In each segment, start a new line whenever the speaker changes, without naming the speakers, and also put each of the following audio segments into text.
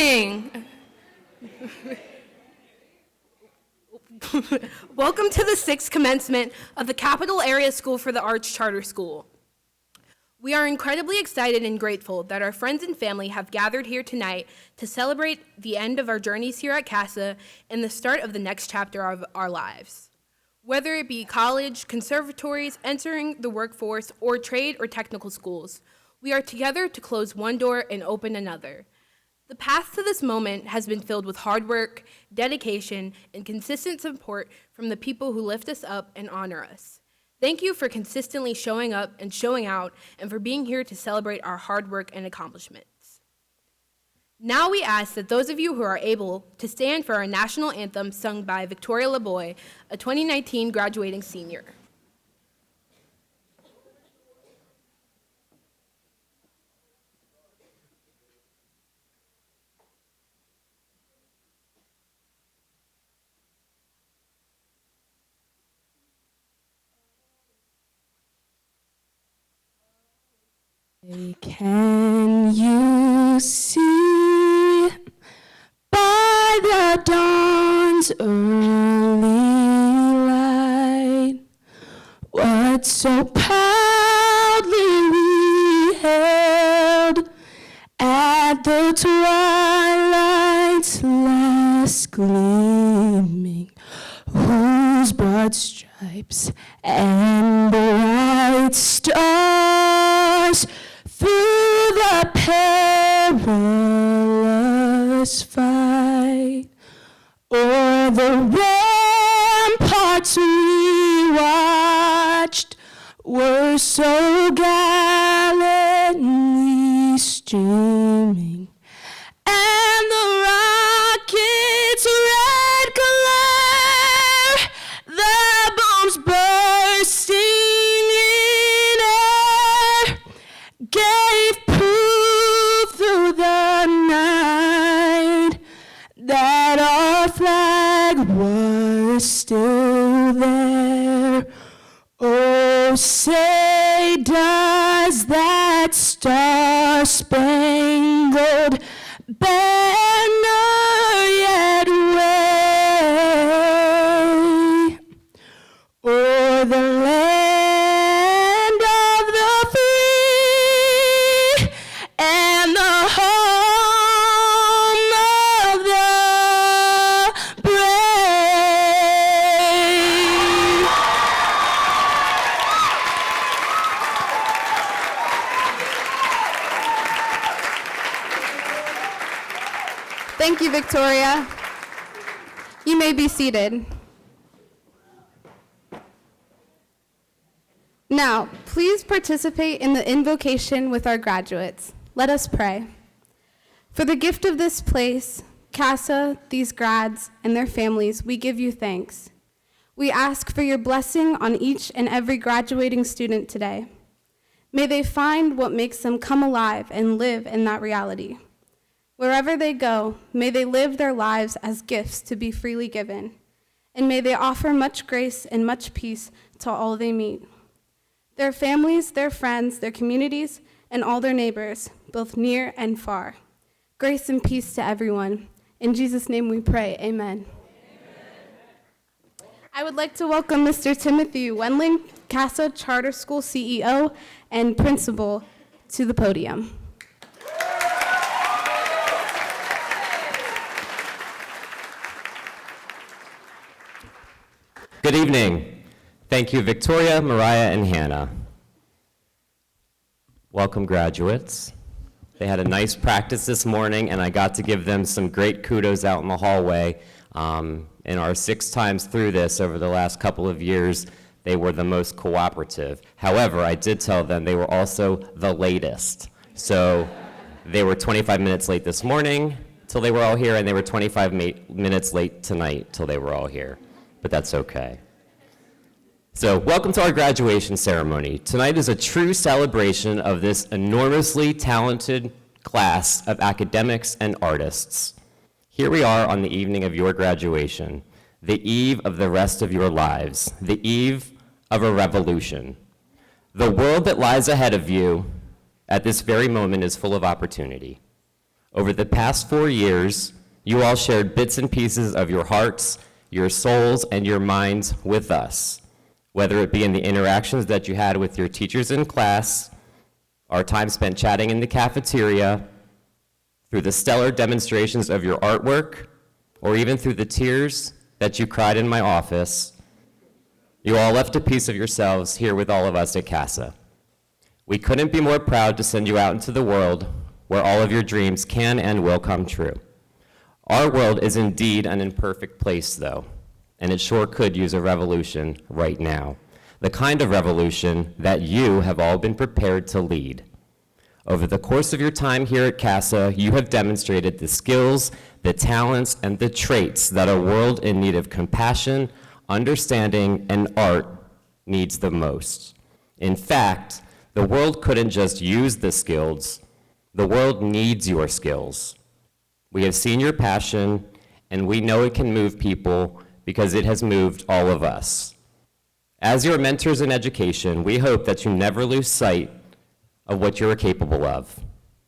morning. Welcome to the 6th commencement of the Capital Area School for the Arts Charter School. We are incredibly excited and grateful that our friends and family have gathered here tonight to celebrate the end of our journeys here at CASA and the start of the next chapter of our lives. Whether it be college, conservatories, entering the workforce, or trade or technical schools, we are together to close one door and open another. The path to this moment has been filled with hard work, dedication, and consistent support from the people who lift us up and honor us. Thank you for consistently showing up and showing out, and for being here to celebrate our hard work and accomplishments. Now we ask that those of you who are able to stand for our national anthem sung by Victoria LeBoy, a 2019 graduating senior.
Can you see by the dawn's early light what so proudly we held at the twilight's last gleaming, whose broad stripes and bright stars through the perilous fight, o'er the ramparts we watched, were so gallantly streaming, and the rocket's red glare, the bombs bursting in air, gave proof through the night that our flag was still there. Oh, say does that star-spangled banner yet wave o'er the land of the free and the home of the brave?
Thank you, Victoria. You may be seated. Now, please participate in the invocation with our graduates. Let us pray. For the gift of this place, CASA, these grads, and their families, we give you thanks. We ask for your blessing on each and every graduating student today. May they find what makes them come alive and live in that reality. Wherever they go, may they live their lives as gifts to be freely given, and may they offer much grace and much peace to all they meet. Their families, their friends, their communities, and all their neighbors, both near and far. Grace and peace to everyone. In Jesus' name we pray, amen. I would like to welcome Mr. Timothy Wendling, CASA Charter School CEO and Principal, to the podium.
Good evening. Thank you, Victoria, Mariah, and Hannah. Welcome, graduates. They had a nice practice this morning, and I got to give them some great kudos out in the hallway. In our 6 times through this over the last couple of years, they were the most cooperative. However, I did tell them they were also the latest. So they were 25 minutes late this morning till they were all here, and they were 25 minutes late tonight till they were all here. But that's okay. So welcome to our graduation ceremony. Tonight is a true celebration of this enormously talented class of academics and artists. Here we are on the evening of your graduation, the eve of the rest of your lives, the eve of a revolution. The world that lies ahead of you at this very moment is full of opportunity. Over the past 4 years, you all shared bits and pieces of your hearts, your souls, and your minds with us, whether it be in the interactions that you had with your teachers in class, our time spent chatting in the cafeteria, through the stellar demonstrations of your artwork, or even through the tears that you cried in my office. You all left a piece of yourselves here with all of us at CASA. We couldn't be more proud to send you out into the world where all of your dreams can and will come true. Our world is indeed an imperfect place, though, and it sure could use a revolution right now, the kind of revolution that you have all been prepared to lead. Over the course of your time here at CASA, you have demonstrated the skills, the talents, and the traits that a world in need of compassion, understanding, and art needs the most. In fact, the world couldn't just use the skills, the world needs your skills. We have seen your passion, and we know it can move people because it has moved all of us. As your mentors in education, we hope that you never lose sight of what you are capable of.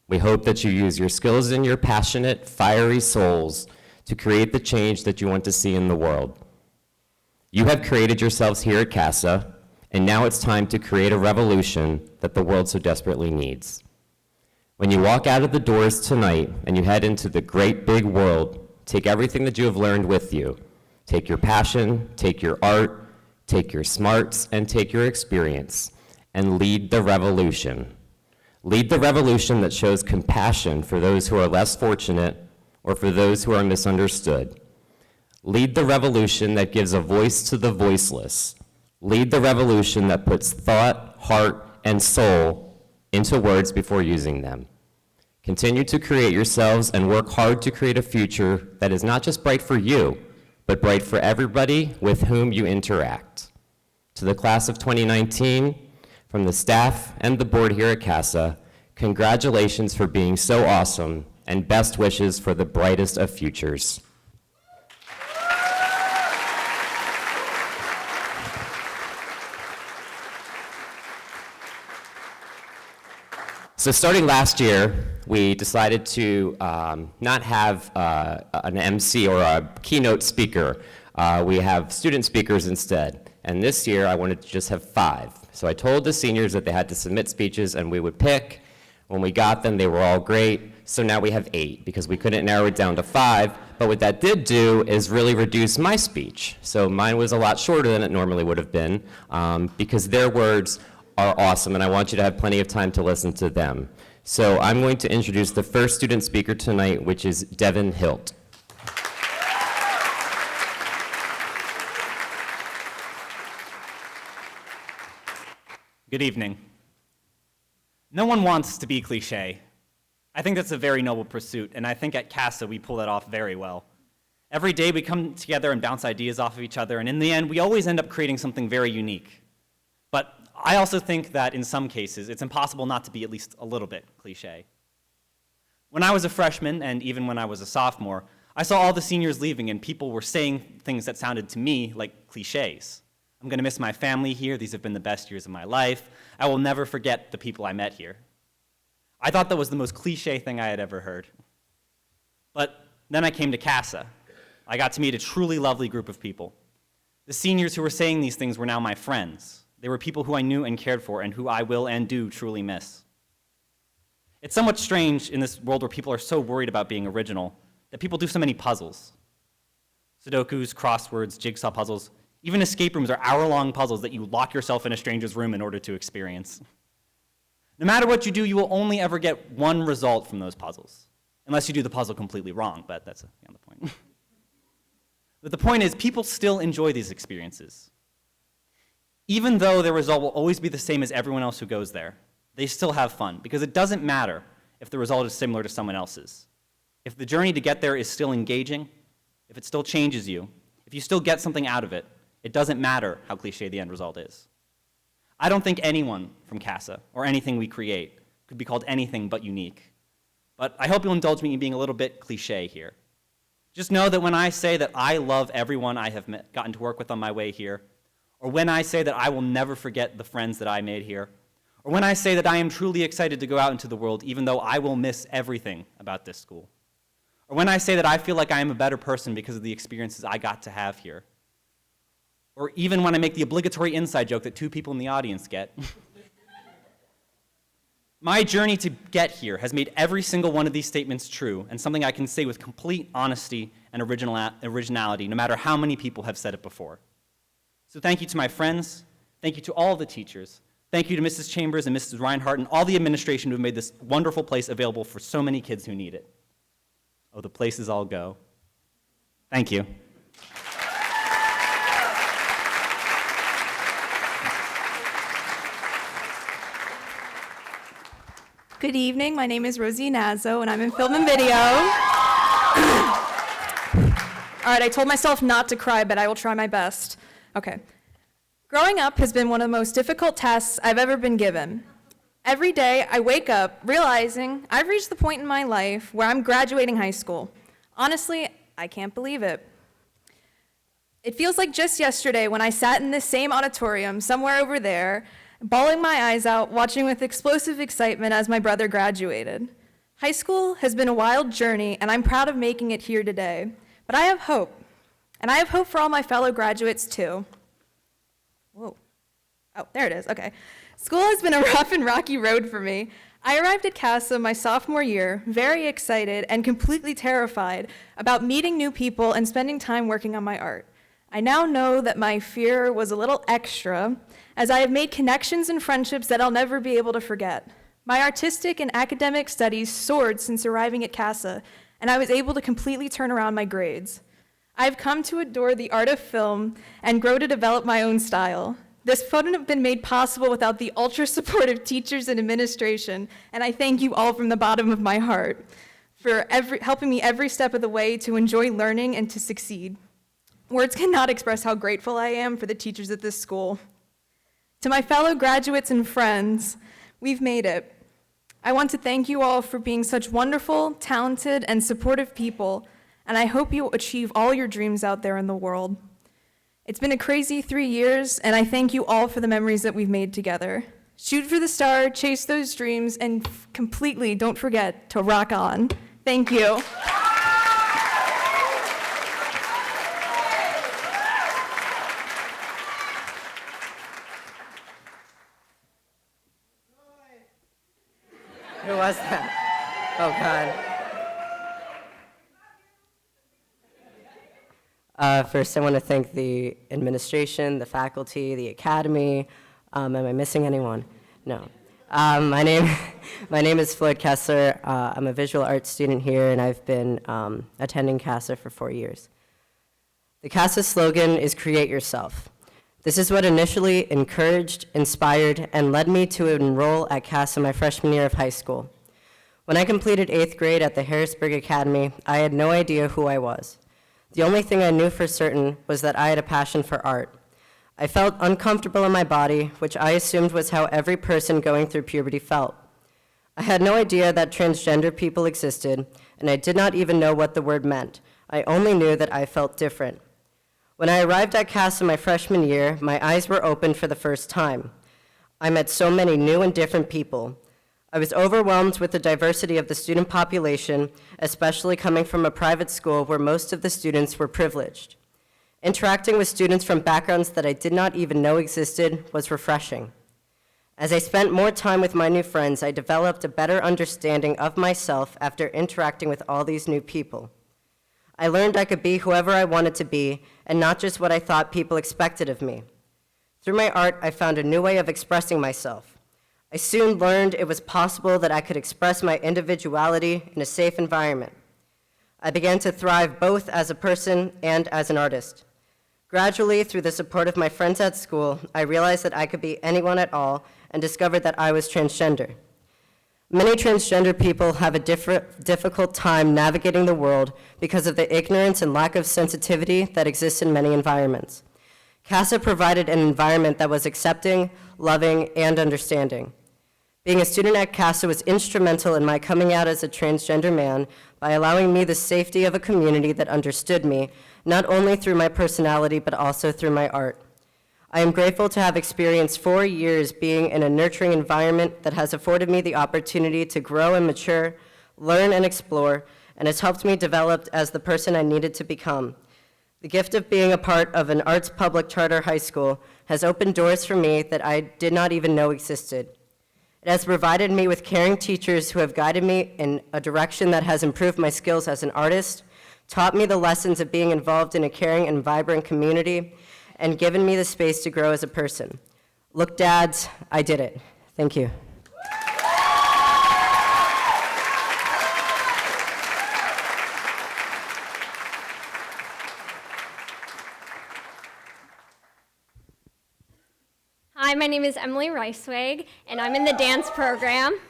We hope that you use your skills and your passionate, fiery souls to create the change that you want to see in the world. You have created yourselves here at CASA, and now it's time to create a revolution that the world so desperately needs. When you walk out of the doors tonight and you head into the great big world, take everything that you have learned with you. Take your passion, take your art, take your smarts, and take your experience, and lead the revolution. Lead the revolution that shows compassion for those who are less fortunate or for those who are misunderstood. Lead the revolution that gives a voice to the voiceless. Lead the revolution that puts thought, heart, and soul into words before using them. Continue to create yourselves and work hard to create a future that is not just bright for you, but bright for everybody with whom you interact. To the class of 2019, from the staff and the board here at CASA, congratulations for being so awesome, and best wishes for the brightest of futures. So starting last year, we decided to not have an MC or a keynote speaker. We have student speakers instead. And this year, I wanted to just have 5. So I told the seniors that they had to submit speeches, and we would pick. When we got them, they were all great. So now we have 8, because we couldn't narrow it down to 5. But what that did do is really reduce my speech. So mine was a lot shorter than it normally would have been, because their words are awesome, and I want you to have plenty of time to listen to them. So I'm going to introduce the first student speaker tonight, which is Devin Hilt.
Good evening. No one wants to be cliche. I think that's a very noble pursuit, and I think at CASA we pull that off very well. Every day we come together and bounce ideas off of each other, and in the end we always end up creating something very unique. But I also think that in some cases it's impossible not to be at least a little bit cliche. When I was a freshman, and even when I was a sophomore, I saw all the seniors leaving and people were saying things that sounded to me like cliches. I'm going to miss my family here. These have been the best years of my life. I will never forget the people I met here. I thought that was the most cliche thing I had ever heard. But then I came to CASA. I got to meet a truly lovely group of people. The seniors who were saying these things were now my friends. They were people who I knew and cared for and who I will and do truly miss. It's somewhat strange in this world where people are so worried about being original that people do so many puzzles. Sudokus, crosswords, jigsaw puzzles. Even escape rooms are hour-long puzzles that you lock yourself in a stranger's room in order to experience. No matter what you do, you will only ever get one result from those puzzles, unless you do the puzzle completely wrong, but that's beyond the point. But the point is, people still enjoy these experiences. Even though their result will always be the same as everyone else who goes there, they still have fun, because it doesn't matter if the result is similar to someone else's. If the journey to get there is still engaging, if it still changes you, if you still get something out of it, it doesn't matter how cliche the end result is. I don't think anyone from CASA, or anything we create, could be called anything but unique. But I hope you'll indulge me in being a little bit cliche here. Just know that when I say that I love everyone I have gotten to work with on my way here, or when I say that I will never forget the friends that I made here, or when I say that I am truly excited to go out into the world even though I will miss everything about this school, or when I say that I feel like I am a better person because of the experiences I got to have here, or even when I make the obligatory inside joke that two people in the audience get. My journey to get here has made every single one of these statements true, and something I can say with complete honesty and originality, no matter how many people have said it before. So thank you to my friends, thank you to all the teachers, thank you to Mrs. Chambers and Mrs. Reinhardt and all the administration who have made this wonderful place available for so many kids who need it. Oh, the places I'll go. Thank you.
Good evening, my name is Rosie Nazo, and I'm in film and video. All right, I told myself not to cry, but I will try my best. Okay. Growing up has been one of the most difficult tasks I've ever been given. Every day, I wake up realizing I've reached the point in my life where I'm graduating high school. Honestly, I can't believe it. It feels like just yesterday when I sat in this same auditorium somewhere over there, bawling my eyes out, watching with explosive excitement as my brother graduated. High school has been a wild journey, and I'm proud of making it here today. But I have hope, and I have hope for all my fellow graduates too. Whoa. Oh, there it is, okay. School has been a rough and rocky road for me. I arrived at CASA my sophomore year, very excited and completely terrified about meeting new people and spending time working on my art. I now know that my fear was a little extra, as I have made connections and friendships that I'll never be able to forget. My artistic and academic studies soared since arriving at CASA, and I was able to completely turn around my grades. I've come to adore the art of film and grow to develop my own style. This wouldn't have been made possible without the ultra-supportive teachers and administration, and I thank you all from the bottom of my heart for helping me every step of the way to enjoy learning and to succeed. Words cannot express how grateful I am for the teachers at this school. To my fellow graduates and friends, we've made it. I want to thank you all for being such wonderful, talented, and supportive people, and I hope you achieve all your dreams out there in the world. It's been a crazy 3 years, and I thank you all for the memories that we've made together. Shoot for the star, chase those dreams, and completely don't forget to rock on. Thank you.
Who was that? Oh, God. First, I want to thank the administration, the faculty, the academy. Am I missing anyone? No. My name is Floyd Kessler. I'm a visual arts student here, and I've been attending CASA for 4 years. The CASA slogan is "Create Yourself." This is what initially encouraged, inspired, and led me to enroll at CASA my freshman year of high school. When I completed 8th grade at the Harrisburg Academy, I had no idea who I was. The only thing I knew for certain was that I had a passion for art. I felt uncomfortable in my body, which I assumed was how every person going through puberty felt. I had no idea that transgender people existed, and I did not even know what the word meant. I only knew that I felt different. When I arrived at CASA my freshman year, my eyes were opened for the first time. I met so many new and different people. I was overwhelmed with the diversity of the student population, especially coming from a private school where most of the students were privileged. Interacting with students from backgrounds that I did not even know existed was refreshing. As I spent more time with my new friends, I developed a better understanding of myself after interacting with all these new people. I learned I could be whoever I wanted to be, and not just what I thought people expected of me. Through my art, I found a new way of expressing myself. I soon learned it was possible that I could express my individuality in a safe environment. I began to thrive both as a person and as an artist. Gradually, through the support of my friends at school, I realized that I could be anyone at all and discovered that I was transgender. Many transgender people have a difficult time navigating the world because of the ignorance and lack of sensitivity that exists in many environments. CASA provided an environment that was accepting, loving, and understanding. Being a student at CASA was instrumental in my coming out as a transgender man by allowing me the safety of a community that understood me, not only through my personality, but also through my art. I am grateful to have experienced 4 years being in a nurturing environment that has afforded me the opportunity to grow and mature, learn and explore, and has helped me develop as the person I needed to become. The gift of being a part of an arts public charter high school has opened doors for me that I did not even know existed. It has provided me with caring teachers who have guided me in a direction that has improved my skills as an artist, taught me the lessons of being involved in a caring and vibrant community, and given me the space to grow as a person. Look, dads, I did it. Thank you.
Hi, my name is Emily Reiswig, and I'm in the dance program.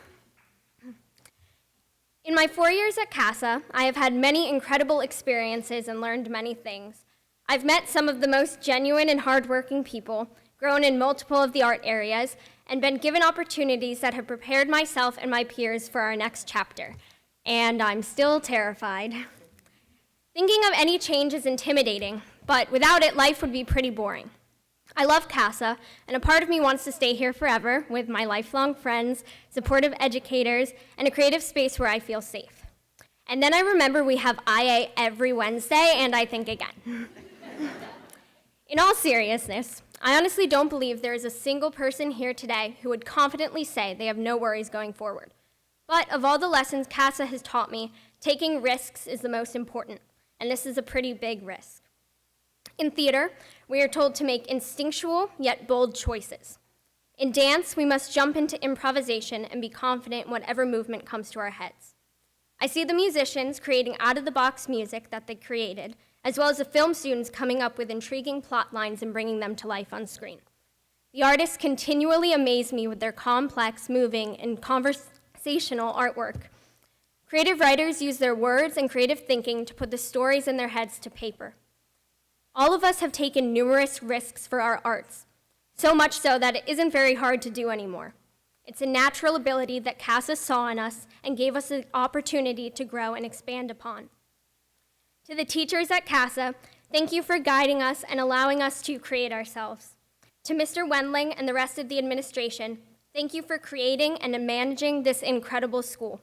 In my 4 years at CASA, I have had many incredible experiences and learned many things. I've met some of the most genuine and hardworking people, grown in multiple of the art areas, and been given opportunities that have prepared myself and my peers for our next chapter. And I'm still terrified. Thinking of any change is intimidating, but without it, life would be pretty boring. I love CASA, and a part of me wants to stay here forever with my lifelong friends, supportive educators, and a creative space where I feel safe. And then I remember we have IA every Wednesday, and I think again. In all seriousness, I honestly don't believe there is a single person here today who would confidently say they have no worries going forward. But of all the lessons CASA has taught me, taking risks is the most important, and this is a pretty big risk. In theater, we are told to make instinctual yet bold choices. In dance, we must jump into improvisation and be confident in whatever movement comes to our heads. I see the musicians creating out-of-the-box music that they created, as well as the film students coming up with intriguing plot lines and bringing them to life on screen. The artists continually amaze me with their complex, moving, and conversational artwork. Creative writers use their words and creative thinking to put the stories in their heads to paper. All of us have taken numerous risks for our arts, so much so that it isn't very hard to do anymore. It's a natural ability that CASA saw in us and gave us the opportunity to grow and expand upon. To the teachers at CASA, thank you for guiding us and allowing us to create ourselves. To Mr. Wendling and the rest of the administration, thank you for creating and managing this incredible school,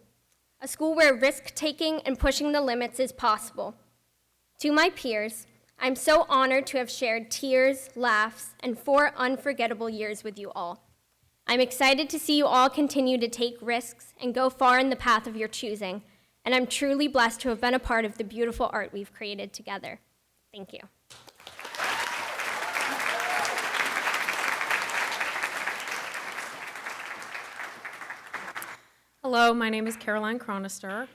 a school where risk-taking and pushing the limits is possible. To my peers, I'm so honored to have shared tears, laughs, and 4 unforgettable years with you all. I'm excited to see you all continue to take risks and go far in the path of your choosing, and I'm truly blessed to have been a part of the beautiful art we've created together. Thank you.
Hello, my name is Caroline Cronister.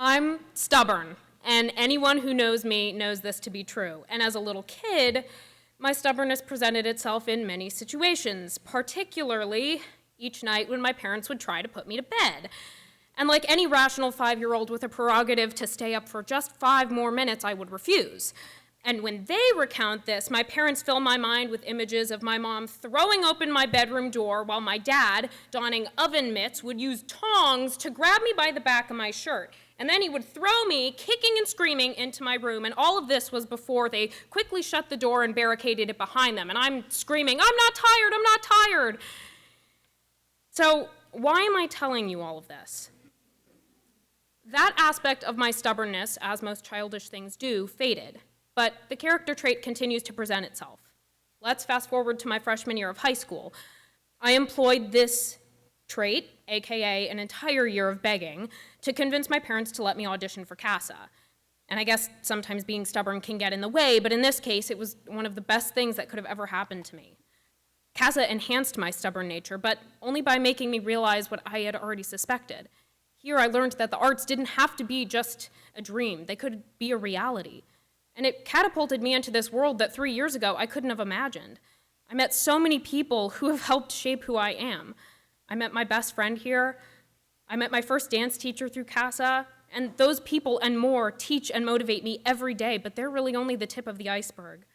I'm stubborn, and anyone who knows me knows this to be true. And as a little kid, my stubbornness presented itself in many situations, particularly each night when my parents would try to put me to bed. And like any rational 5-year-old with a prerogative to stay up for just 5 more minutes, I would refuse. And when they recount this, my parents fill my mind with images of my mom throwing open my bedroom door while my dad, donning oven mitts, would use tongs to grab me by the back of my shirt. And then he would throw me, kicking and screaming, into my room. And all of this was before they quickly shut the door and barricaded it behind them. And I'm screaming, "I'm not tired, I'm not tired." So why am I telling you all of this? That aspect of my stubbornness, as most childish things do, faded. But the character trait continues to present itself. Let's fast forward to my freshman year of high school. I employed this trait, AKA an entire year of begging, to convince my parents to let me audition for CASA. And I guess sometimes being stubborn can get in the way, but in this case, it was one of the best things that could have ever happened to me. CASA enhanced my stubborn nature, but only by making me realize what I had already suspected. Here I learned that the arts didn't have to be just a dream. They could be a reality. And it catapulted me into this world that 3 years ago I couldn't have imagined. I met so many people who have helped shape who I am. I met my best friend here. I met my first dance teacher through CASA. And those people and more teach and motivate me every day, but they're really only the tip of the iceberg.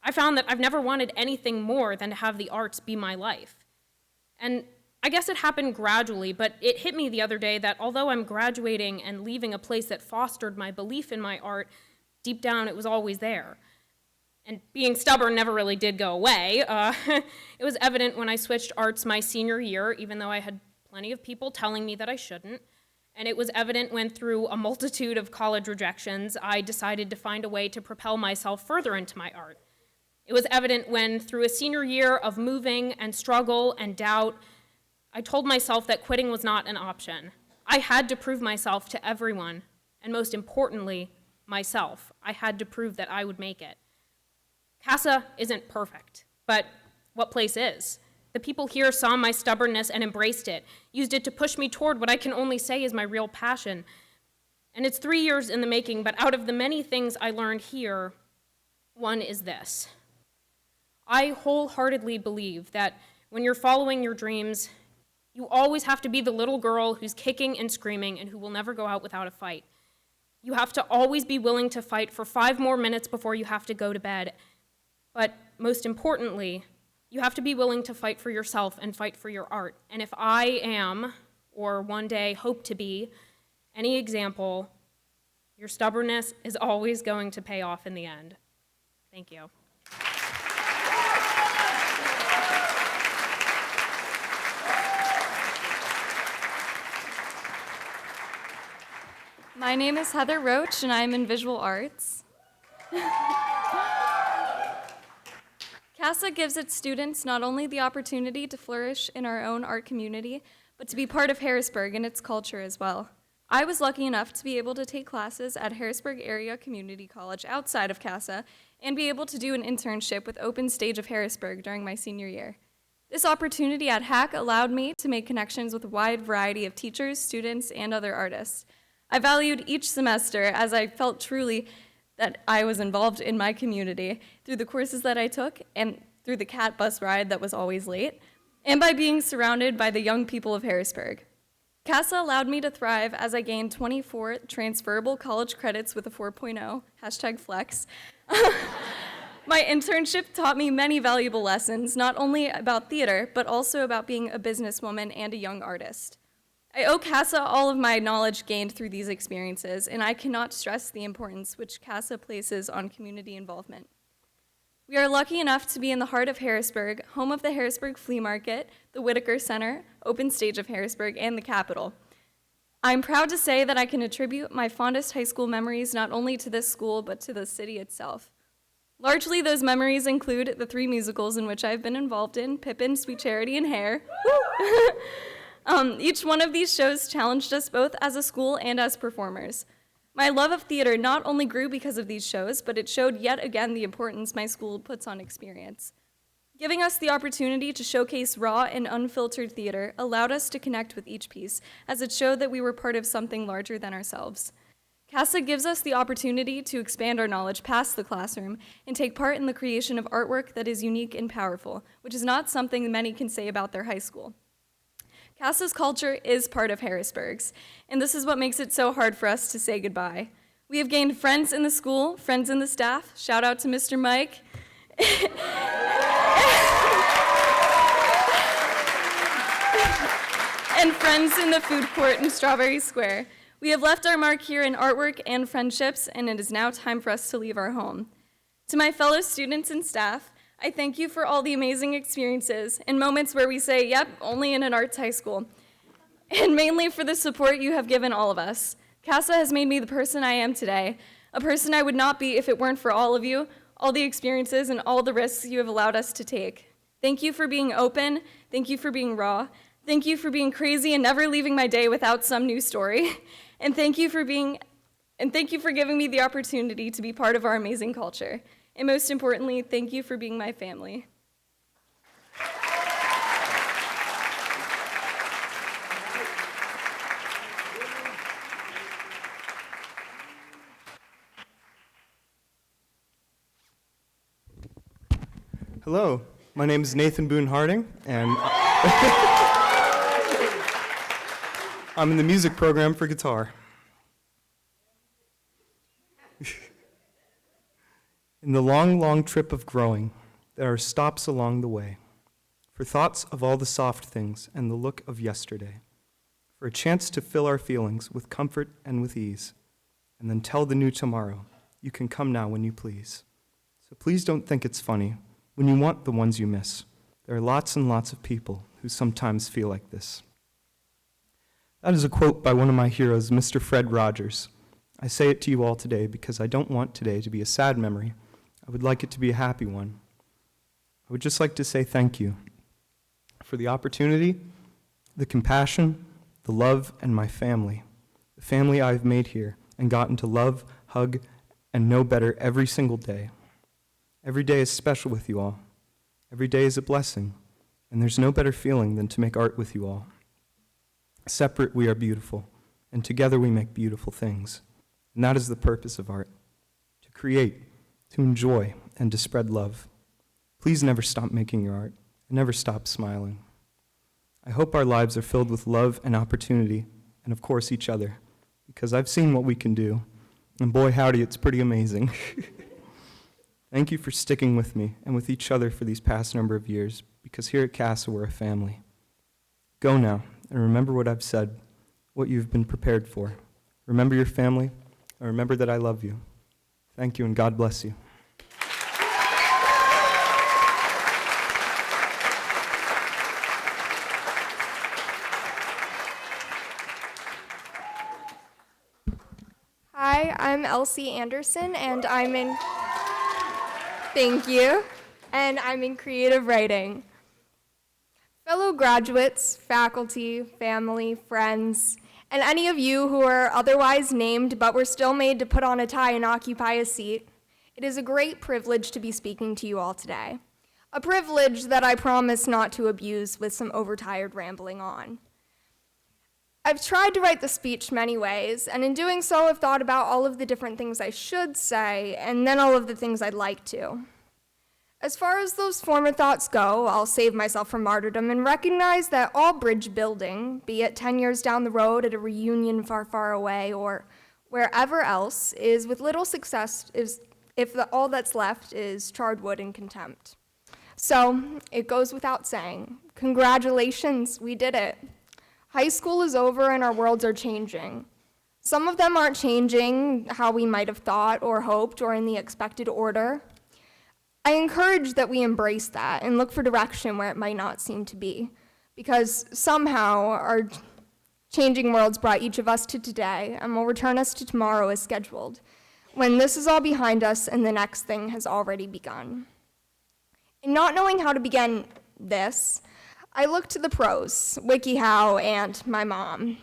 I found that I've never wanted anything more than to have the arts be my life. And I guess it happened gradually, but it hit me the other day that although I'm graduating and leaving a place that fostered my belief in my art, deep down it was always there. And being stubborn never really did go away. It was evident when I switched arts my senior year, even though I had plenty of people telling me that I shouldn't. And it was evident when, through a multitude of college rejections, I decided to find a way to propel myself further into my art. It was evident when, through a senior year of moving and struggle and doubt, I told myself that quitting was not an option. I had to prove myself to everyone, and most importantly, myself. I had to prove that I would make it. CASA isn't perfect, but what place is? The people here saw my stubbornness and embraced it, used it to push me toward what I can only say is my real passion. And it's 3 years in the making, but out of the many things I learned here, one is this. I wholeheartedly believe that when you're following your dreams, you always have to be the little girl who's kicking and screaming and who will never go out without a fight. You have to always be willing to fight for 5 more minutes before you have to go to bed. But most importantly, you have to be willing to fight for yourself and fight for your art. And if I am, or one day hope to be, any example, your stubbornness is always going to pay off in the end. Thank you.
My name is Heather Roach, and I'm in visual arts. CASA gives its students not only the opportunity to flourish in our own art community, but to be part of Harrisburg and its culture as well. I was lucky enough to be able to take classes at Harrisburg Area Community College outside of CASA and be able to do an internship with Open Stage of Harrisburg during my senior year. This opportunity at HAC allowed me to make connections with a wide variety of teachers, students, and other artists. I valued each semester as I felt truly that I was involved in my community through the courses that I took and through the cat bus ride that was always late, and by being surrounded by the young people of Harrisburg. CASA allowed me to thrive as I gained 24 transferable college credits with a 4.0, #flex. My internship taught me many valuable lessons, not only about theater, but also about being a businesswoman and a young artist. I owe CASA all of my knowledge gained through these experiences, and I cannot stress the importance which CASA places on community involvement. We are lucky enough to be in the heart of Harrisburg, home of the Harrisburg Flea Market, the Whitaker Center, Open Stage of Harrisburg, and the Capitol. I'm proud to say that I can attribute my fondest high school memories not only to this school, but to the city itself. Largely, those memories include the 3 musicals in which I've been involved in, Pippin, Sweet Charity, and Hair. Each one of these shows challenged us both as a school and as performers. My love of theater not only grew because of these shows, but it showed yet again the importance my school puts on experience. Giving us the opportunity to showcase raw and unfiltered theater allowed us to connect with each piece, as it showed that we were part of something larger than ourselves. CASA gives us the opportunity to expand our knowledge past the classroom and take part in the creation of artwork that is unique and powerful, which is not something many can say about their high school. CASA's culture is part of Harrisburg's, and this is what makes it so hard for us to say goodbye. We have gained friends in the school, friends in the staff, shout out to Mr. Mike, and friends in the food court in Strawberry Square. We have left our mark here in artwork and friendships, and it is now time for us to leave our home. To my fellow students and staff, I thank you for all the amazing experiences and moments where we say, yep, only in an arts high school, and mainly for the support you have given all of us. CASA has made me the person I am today, a person I would not be if it weren't for all of you, all the experiences, and all the risks you have allowed us to take. Thank you for being open. Thank you for being raw. Thank you for being crazy and never leaving my day without some new story. And thank you for giving me the opportunity to be part of our amazing culture. And most importantly, thank you for being my family.
Hello, my name is Nathan Boone Harding, and I'm in the music program for guitar. In the long, long trip of growing, there are stops along the way, for thoughts of all the soft things and the look of yesterday, for a chance to fill our feelings with comfort and with ease, and then tell the new tomorrow, You can come now when you please. So please don't think it's funny when you want the ones you miss. There are lots and lots of people who sometimes feel like this. That is a quote by one of my heroes, Mr. Fred Rogers. I say it to you all today because I don't want today to be a sad memory. I would like it to be a happy one. I would just like to say thank you for the opportunity, the compassion, the love, and my family. The family I've made here and gotten to love, hug, and know better every single day. Every day is special with you all. Every day is a blessing, and there's no better feeling than to make art with you all. Separate we are beautiful, and together we make beautiful things. And that is the purpose of art, to create, to enjoy, and to spread love. Please never stop making your art, and never stop smiling. I hope our lives are filled with love and opportunity, and of course each other, because I've seen what we can do, and boy howdy, it's pretty amazing. Thank you for sticking with me and with each other for these past number of years, because here at CASA we're a family. Go now, and remember what I've said, what you've been prepared for. Remember your family, and remember that I love you. Thank you, and God bless you.
Hi, I'm Elsie Anderson, and I'm in, thank you, and I'm in creative writing. Fellow graduates, faculty, family, friends, and any of you who are otherwise named but were still made to put on a tie and occupy a seat, it is a great privilege to be speaking to you all today. A privilege that I promise not to abuse with some overtired rambling on. I've tried to write the speech many ways, and in doing so, I've thought about all of the different things I should say, and then all of the things I'd like to. As far as those former thoughts go, I'll save myself from martyrdom and recognize that all bridge building, be it 10 years down the road at a reunion far, far away, or wherever else, is with little success if all that's left is charred wood and contempt. So, it goes without saying, congratulations, we did it. High school is over and our worlds are changing. Some of them aren't changing how we might have thought or hoped or in the expected order. I encourage that we embrace that and look for direction where it might not seem to be, because somehow our changing worlds brought each of us to today and will return us to tomorrow as scheduled, when this is all behind us and the next thing has already begun. In not knowing how to begin this, I looked to the pros, WikiHow and my mom.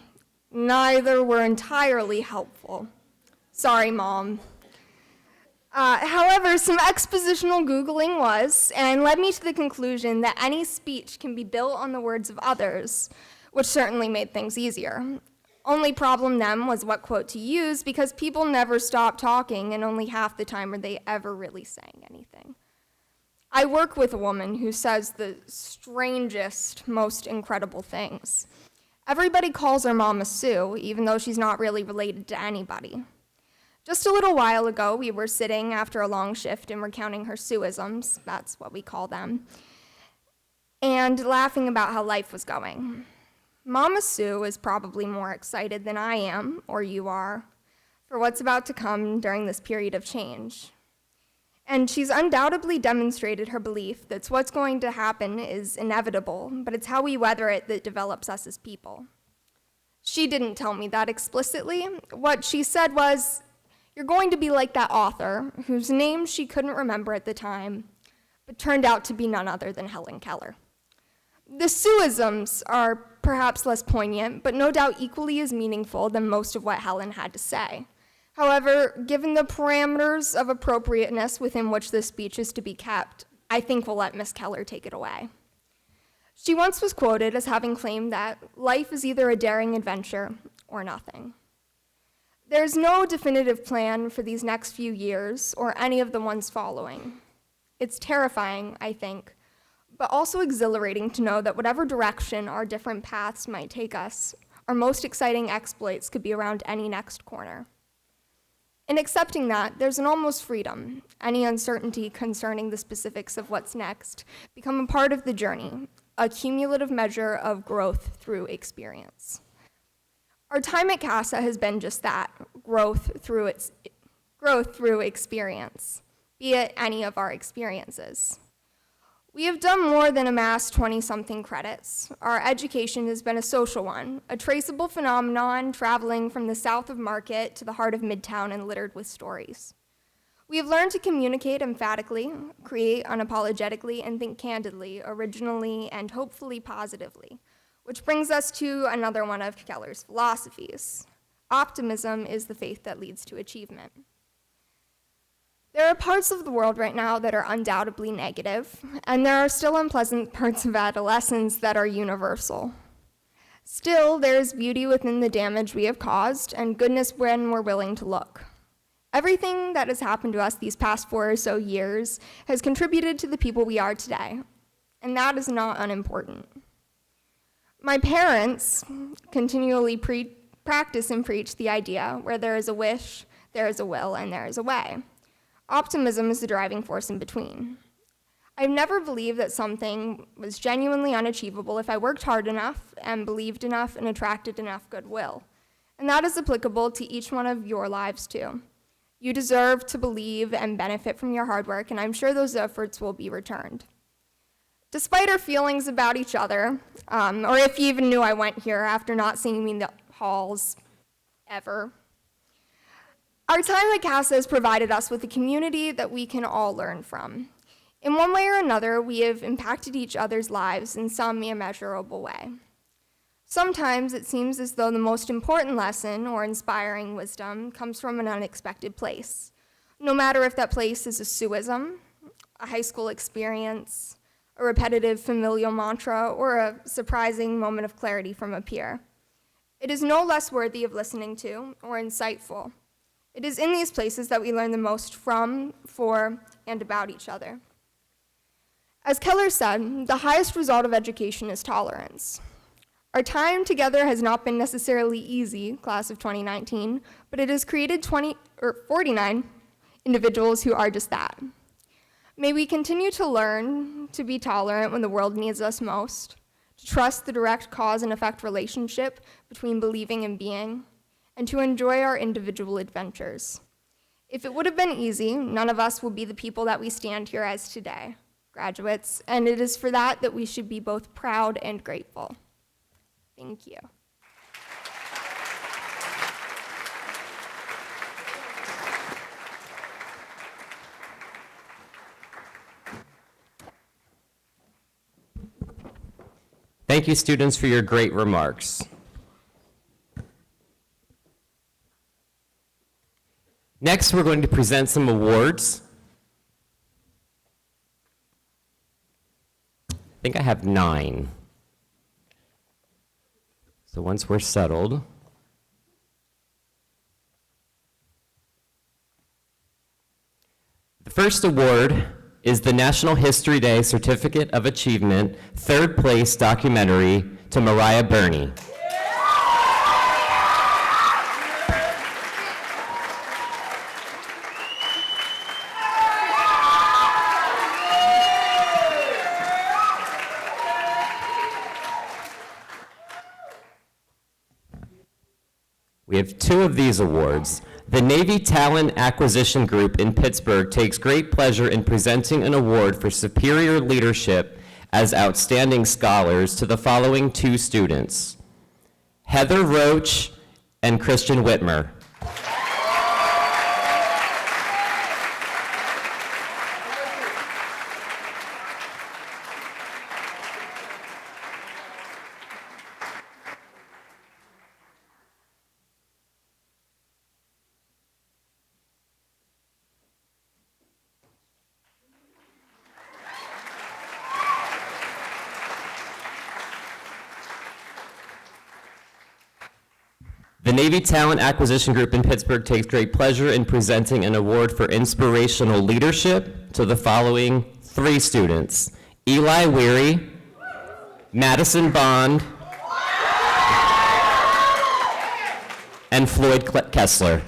Neither were entirely helpful. Sorry, Mom. However, some expositional Googling was, and led me to the conclusion that any speech can be built on the words of others, which certainly made things easier. Only problem then was what quote to use, because people never stop talking, and only half the time are they ever really saying anything. I work with a woman who says the strangest, most incredible things. Everybody calls her Mama Sue, even though she's not really related to anybody. Just a little while ago, we were sitting after a long shift and recounting her Sueisms, that's what we call them, and laughing about how life was going. Mama Sue is probably more excited than I am, or you are, for what's about to come during this period of change. And she's undoubtedly demonstrated her belief that what's going to happen is inevitable, but it's how we weather it that develops us as people. She didn't tell me that explicitly. What she said was, "You're going to be like that author, whose name she couldn't remember at the time, but turned out to be none other than Helen Keller." The Sueisms are perhaps less poignant, but no doubt equally as meaningful than most of what Helen had to say. However, given the parameters of appropriateness within which this speech is to be kept, I think we'll let Miss Keller take it away. She once was quoted as having claimed that life is either a daring adventure or nothing. There's no definitive plan for these next few years or any of the ones following. It's terrifying, I think, but also exhilarating to know that whatever direction our different paths might take us, our most exciting exploits could be around any next corner. In accepting that, there's an almost freedom, any uncertainty concerning the specifics of what's next become a part of the journey, a cumulative measure of growth through experience. Our time at CASA has been just that, growth through growth through experience, be it any of our experiences. We have done more than amass 20-something credits. Our education has been a social one, a traceable phenomenon traveling from the south of Market to the heart of Midtown and littered with stories. We have learned to communicate emphatically, create unapologetically, and think candidly, originally, and hopefully positively, which brings us to another one of Keller's philosophies. Optimism is the faith that leads to achievement. There are parts of the world right now that are undoubtedly negative, and there are still unpleasant parts of adolescence that are universal. Still, there is beauty within the damage we have caused, and goodness when we're willing to look. Everything that has happened to us these past 4 or so years has contributed to the people we are today, and that is not unimportant. My parents continually practice and preach the idea where there is a wish, there is a will, and there is a way. Optimism is the driving force in between. I've never believed that something was genuinely unachievable if I worked hard enough and believed enough and attracted enough goodwill. And that is applicable to each one of your lives too. You deserve to believe and benefit from your hard work, and I'm sure those efforts will be returned. Despite our feelings about each other, or if you even knew I went here after not seeing me in the halls ever, our time at CASA has provided us with a community that we can all learn from. In one way or another, we have impacted each other's lives in some immeasurable way. Sometimes it seems as though the most important lesson or inspiring wisdom comes from an unexpected place, no matter if that place is a suism, a high school experience, a repetitive familial mantra, or a surprising moment of clarity from a peer. It is no less worthy of listening to or insightful. It is in these places that we learn the most from, for, and about each other. As Keller said, the highest result of education is tolerance. Our time together has not been necessarily easy, class of 2019, but it has created 49 individuals who are just that. May we continue to learn to be tolerant when the world needs us most, to trust the direct cause and effect relationship between believing and being, and to enjoy our individual adventures. If it would have been easy, none of us would be the people that we stand here as today, graduates, and it is for that that we should be both proud and grateful. Thank you.
Thank you, students, for your great remarks. Next, we're going to present some awards. I think I have 9. So once we're settled, the first award is the National History Day Certificate of Achievement, 3rd place documentary to Mariah Burney. We have 2 of these awards. The Navy Talent Acquisition Group in Pittsburgh takes great pleasure in presenting an award for superior leadership as outstanding scholars to the following 2 students, Heather Roach and Christian Whitmer. The Navy Talent Acquisition Group in Pittsburgh takes great pleasure in presenting an award for inspirational leadership to the following 3 students, Eli Weary, Madison Bond, and Floyd Kessler.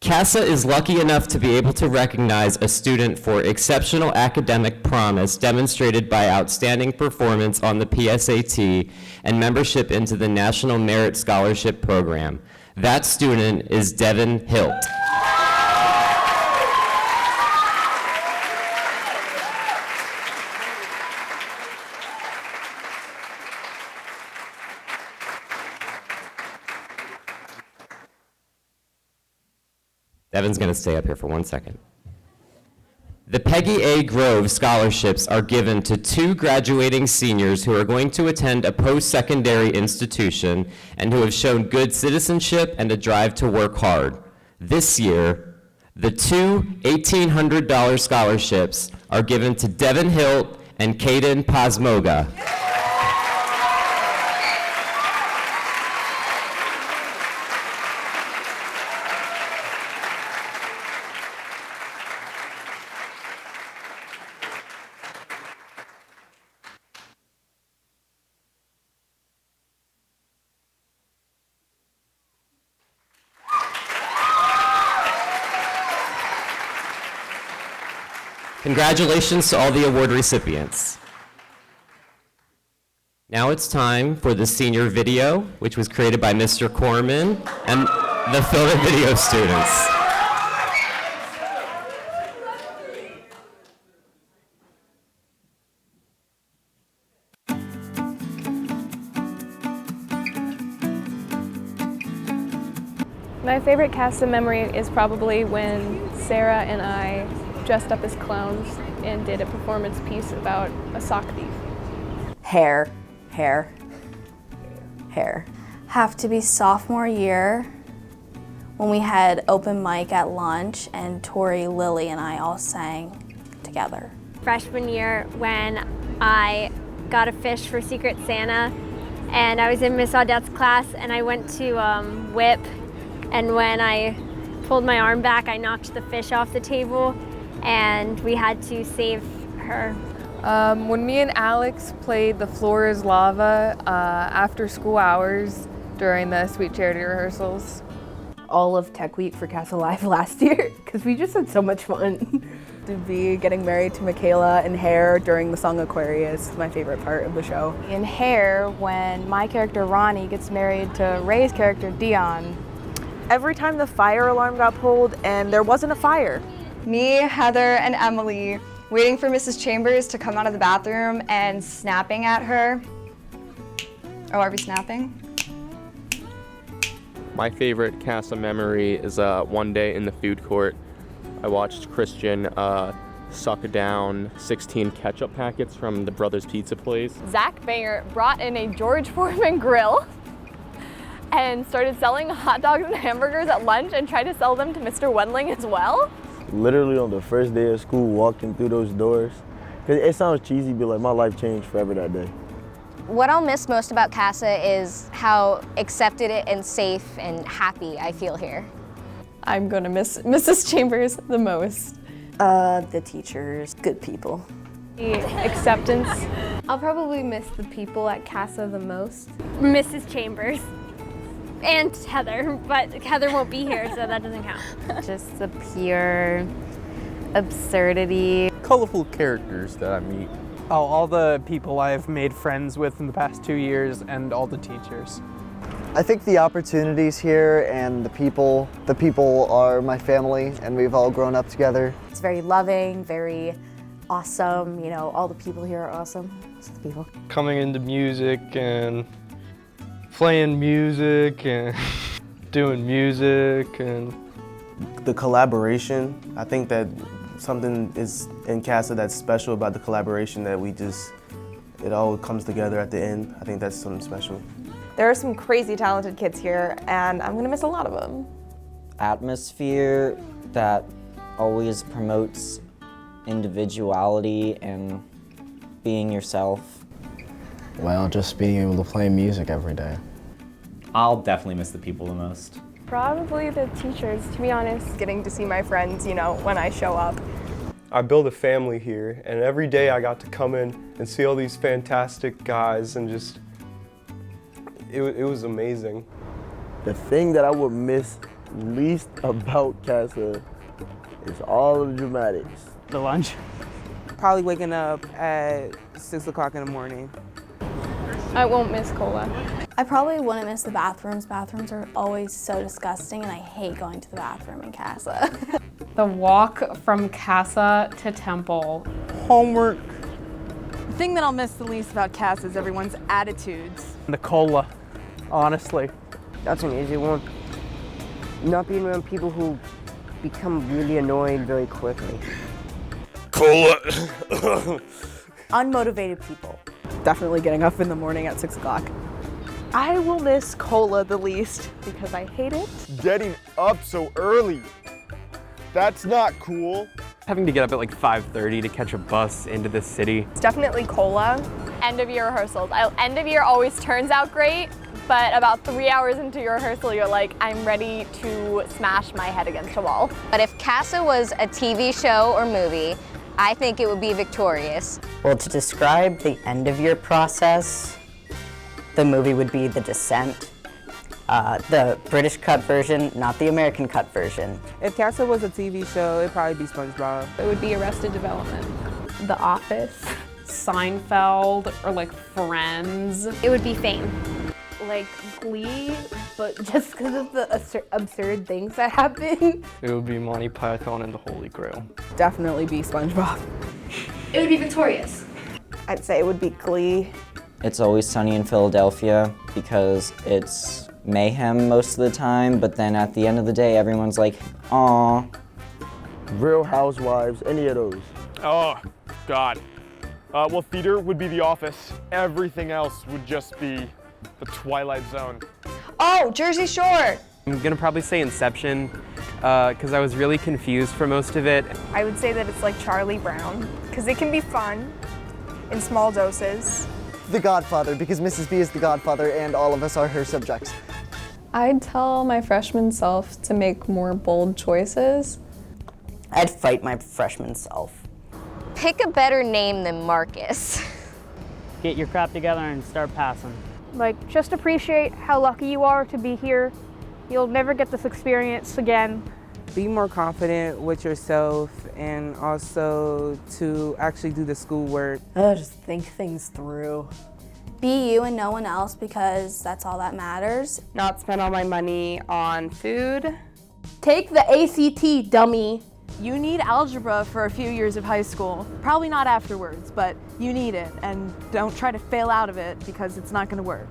CASA is lucky enough to be able to recognize a student for exceptional academic promise demonstrated by outstanding performance on the PSAT and membership into the National Merit Scholarship Program. That student is Devin Hilt. Devin's going to stay up here for 1 second. The Peggy A. Grove scholarships are given to 2 graduating seniors who are going to attend a post-secondary institution and who have shown good citizenship and a drive to work hard. This year, the 2 $1,800 scholarships are given to Devin Hilt and Caden Pasmoga. Congratulations to all the award recipients. Now it's time for the senior video, which was created by Mr. Corman and the film and video students.
My favorite CASA memory is probably when Sarah and I dressed up as clowns and did a performance piece about a sock thief.
Hair. Have to be sophomore year when we had open mic at lunch and Tori, Lily, and I all sang together.
Freshman year when I got a fish for Secret Santa, and I was in Miss Audette's class and I went to whip, and when I pulled my arm back I knocked the fish off the table and we had to save her.
When me and Alex played The Floor is Lava after school hours during the Sweet Charity rehearsals.
All of Tech Week for CASA Live last year, because we just had so much fun. To be getting married to Michaela in Hair during the song Aquarius, my favorite part of the show.
In Hair, when my character Ronnie gets married to Ray's character Dion.
Every time the fire alarm got pulled and there wasn't a fire.
Me, Heather, and Emily waiting for Mrs. Chambers to come out of the bathroom and snapping at her. Oh, are we snapping?
My favorite CASA memory is one day in the food court. I watched Christian suck down 16 ketchup packets from the Brothers Pizza place.
Zach Banger brought in a George Foreman grill and started selling hot dogs and hamburgers at lunch and tried to sell them to Mr. Wendling as well.
Literally on the first day of school, walking through those doors. It sounds cheesy, but like my life changed forever that day.
What I'll miss most about CASA is how accepted and safe and happy I feel here.
I'm gonna miss Mrs. Chambers the most.
The teachers, good people.
The acceptance.
I'll probably miss the people at CASA the most.
Mrs. Chambers. And Heather, but Heather won't be here, so that doesn't count.
Just the pure absurdity.
Colorful characters that I meet.
Oh, all the people I've made friends with in the past 2 years and all the teachers.
I think the opportunities here and the people are my family and we've all grown up together.
It's very loving, very awesome. You know, all the people here are awesome. It's the people.
Coming into music and playing music and doing music and
the collaboration. I think that something is in CASA that's special about the collaboration that it all comes together at the end. I think that's something special.
There are some crazy talented kids here and I'm gonna miss a lot of them.
Atmosphere that always promotes individuality and being yourself.
Well, just being able to play music every day.
I'll definitely miss the people the most.
Probably the teachers, to be honest.
Getting to see my friends, when I show up.
I built a family here, and every day I got to come in and see all these fantastic guys, and it was amazing.
The thing that I would miss least about CASA is all of the dramatics.
The lunch.
Probably waking up at 6 o'clock in the morning.
I won't miss cola.
I probably wouldn't miss the bathrooms. Bathrooms are always so disgusting, and I hate going to the bathroom in CASA.
The walk from CASA to Temple.
Homework.
The thing that I'll miss the least about CASA is everyone's attitudes.
The cola, honestly.
That's an easy one. Not being around people who become really annoying very quickly.
Cola.
Unmotivated people.
Definitely getting up in the morning at 6 o'clock.
I will miss cola the least because I hate it.
Getting up so early. That's not cool.
Having to get up at like 5:30 to catch a bus into the city.
It's definitely cola.
End of year rehearsals. End of year always turns out great, but about 3 hours into your rehearsal, you're like, I'm ready to smash my head against a wall.
But if CASA was a TV show or movie, I think it would be victorious.
Well, to describe the end of year process, the movie would be The Descent. The British cut version, not the American cut version.
If CASA was a TV show, it'd probably be SpongeBob.
It would be Arrested Development.
The Office. Seinfeld, or like Friends.
It would be Fame.
Like Glee, but just because of the absurd things that happen.
It would be Monty Python and the Holy Grail.
Definitely be SpongeBob.
It would be victorious.
I'd say it would be Glee.
It's Always Sunny in Philadelphia because it's mayhem most of the time, but then at the end of the day, everyone's like, "Aw."
Real Housewives, any of those.
Oh, God. Well, theater would be The Office. Everything else would just be the Twilight Zone.
Oh, Jersey Shore!
I'm gonna probably say Inception, because I was really confused for most of it.
I would say that it's like Charlie Brown, because it can be fun in small doses.
The Godfather, because Mrs. B is the Godfather and all of us are her subjects.
I'd tell my freshman self to make more bold choices.
I'd fight my freshman self.
Pick a better name than Marcus.
Get your crap together and start passing.
Like, just appreciate how lucky you are to be here. You'll never get this experience again.
Be more confident with yourself and also to actually do the schoolwork.
Just think things through. Be you and no one else because that's all that matters.
Not spend all my money on food.
Take the ACT, dummy.
You need algebra for a few years of high school. Probably not afterwards, but you need it. And don't try to fail out of it because it's not going to work.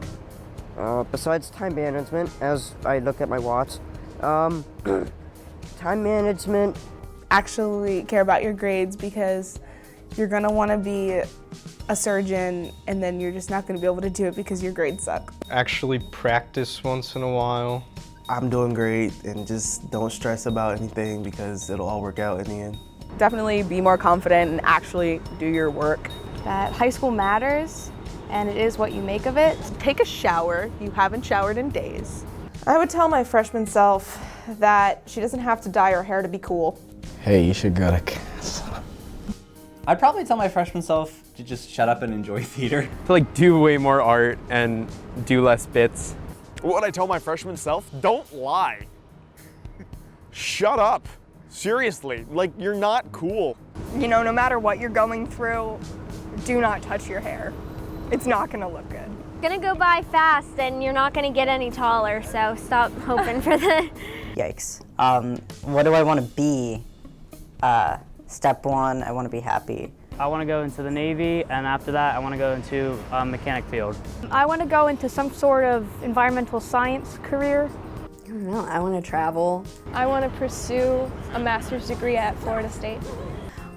Besides time management, as I look at my watch, time management.
Actually care about your grades because you're going to want to be a surgeon and then you're just not going to be able to do it because your grades suck.
Actually practice once in a while.
I'm doing great, and just don't stress about anything because it'll all work out in the end.
Definitely be more confident and actually do your work. That high school matters and it is what you make of it.
Take a shower. You haven't showered in days.
I would tell my freshman self that she doesn't have to dye her hair to be cool.
Hey, you should go to CASA.
I'd probably tell my freshman self to just shut up and enjoy theater.
To like do way more art and do less bits.
What I tell my freshman self? Don't lie. Shut up. Seriously, like you're not cool.
You know, no matter what you're going through, do not touch your hair. It's not gonna look good.
It's gonna go by fast and you're not gonna get any taller, so stop hoping for the...
Yikes. What do I want to be? Step one, I want to be happy.
I want to go into the Navy, and after that, I want to go into mechanic field.
I want to go into some sort of environmental science career.
I don't know, I want to travel.
I want to pursue a master's degree at Florida State.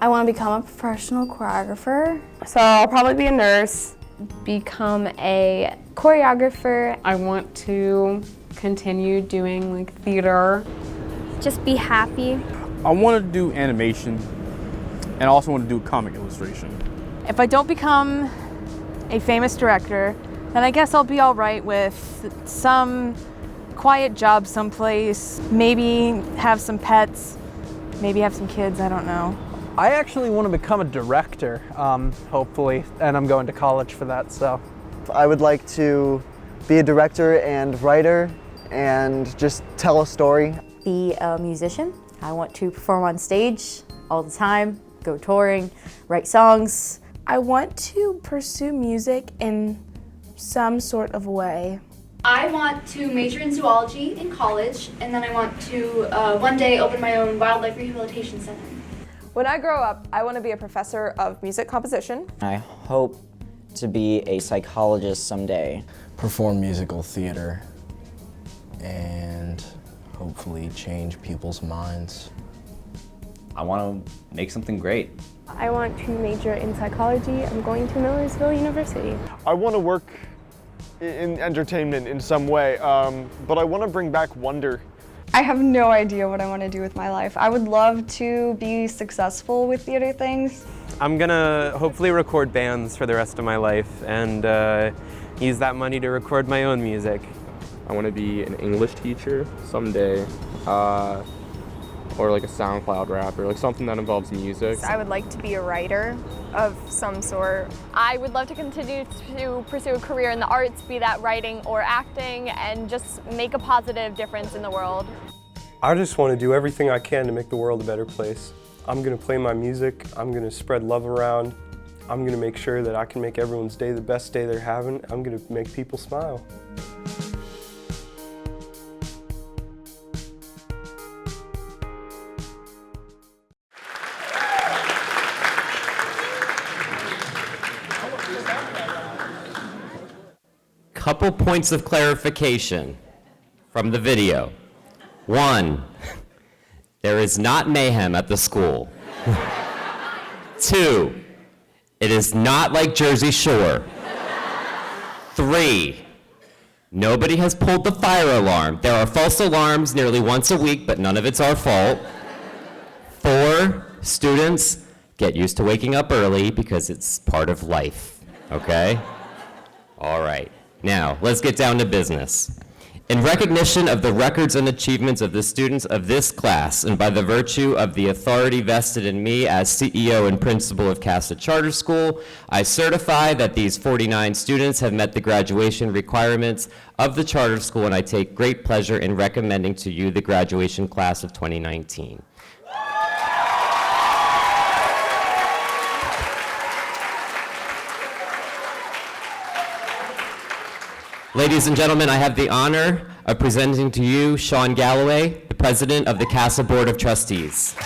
I want to become a professional choreographer.
So I'll probably be a nurse.
Become a choreographer. I want to continue doing like theater.
Just be happy.
I want to do animation and I also want to do comic illustration.
If I don't become a famous director, then I guess I'll be all right with some quiet job someplace, maybe have some pets, maybe have some kids, I don't know.
I actually want to become a director, hopefully, and I'm going to college for that, so.
I would like to be a director and writer and just tell a story.
be a musician. I want to perform on stage all the time, go touring, write songs.
I want to pursue music in some sort of way.
I want to major in zoology in college, and then I want to one day open my own wildlife rehabilitation center.
When I grow up, I want to be a professor of music composition.
I hope to be a psychologist someday.
Perform musical theater and hopefully change people's minds.
I want to make something great.
I want to major in psychology. I'm going to Millersville University.
I want to work in entertainment in some way, but I want to bring back wonder.
I have no idea what I want to do with my life. I would love to be successful with theater things.
I'm gonna hopefully record bands for the rest of my life and use that money to record my own music.
I want to be an English teacher someday, or like a SoundCloud rapper, like something that involves music.
I would like to be a writer of some sort. I would love to continue to pursue a career in the arts, be that writing or acting, and just make a positive difference in the world.
I just want to do everything I can to make the world a better place. I'm going to play my music, I'm going to spread love around, I'm going to make sure that I can make everyone's day the best day they're having, I'm going to make people smile. Couple points of clarification from the video. 1, there is not mayhem at the school. 2, it is not like Jersey Shore. 3, nobody has pulled the fire alarm. There are false alarms nearly once a week, but none of it's our fault. 4, students, get used to waking up early because it's part of life, okay? All right. Now, let's get down to business. In recognition of the records and achievements of the students of this class, and by the virtue of the authority vested in me as CEO and principal of CASA Charter School, I certify that these 49 students have met the graduation requirements of the charter school, and I take great pleasure in recommending to you the graduation class of 2019. Ladies and gentlemen, I have the honor of presenting to you Sean Galloway, the president of the CASA Board of Trustees.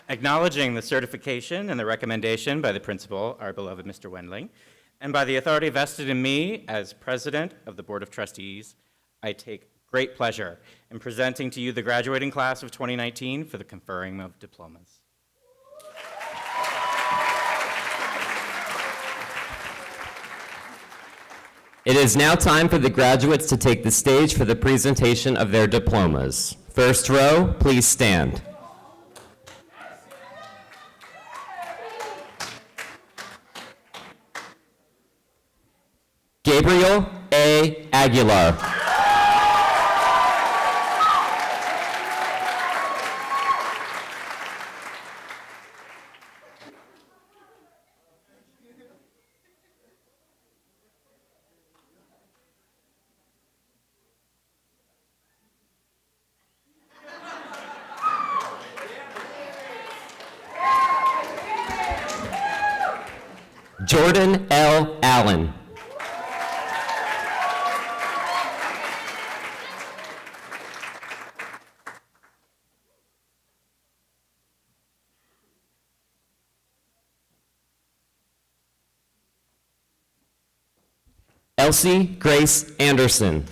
Acknowledging the certification and the recommendation by the principal, our beloved Mr. Wendling, and by the authority vested in me as president of the Board of Trustees, I take great pleasure in presenting to you the graduating class of 2019 for the conferring of diplomas.
It is now time for the graduates to take the stage for the presentation of their diplomas. First row, please stand. Gabriel A. Aguilar. Jordan L. Allen. Elsie Grace Anderson.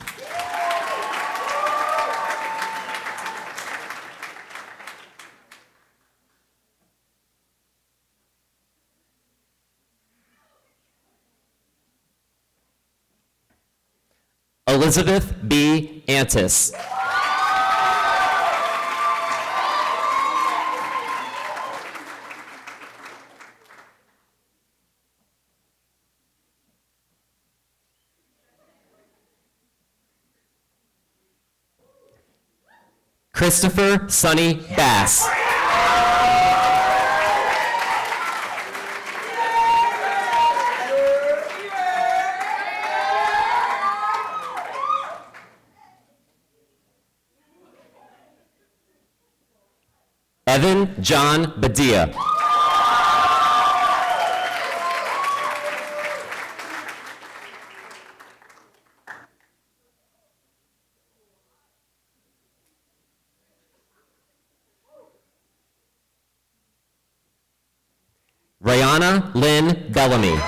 Elizabeth B. Antis. Christopher Sonny Bass. Evan John Badia. Rihanna Lynn Bellamy.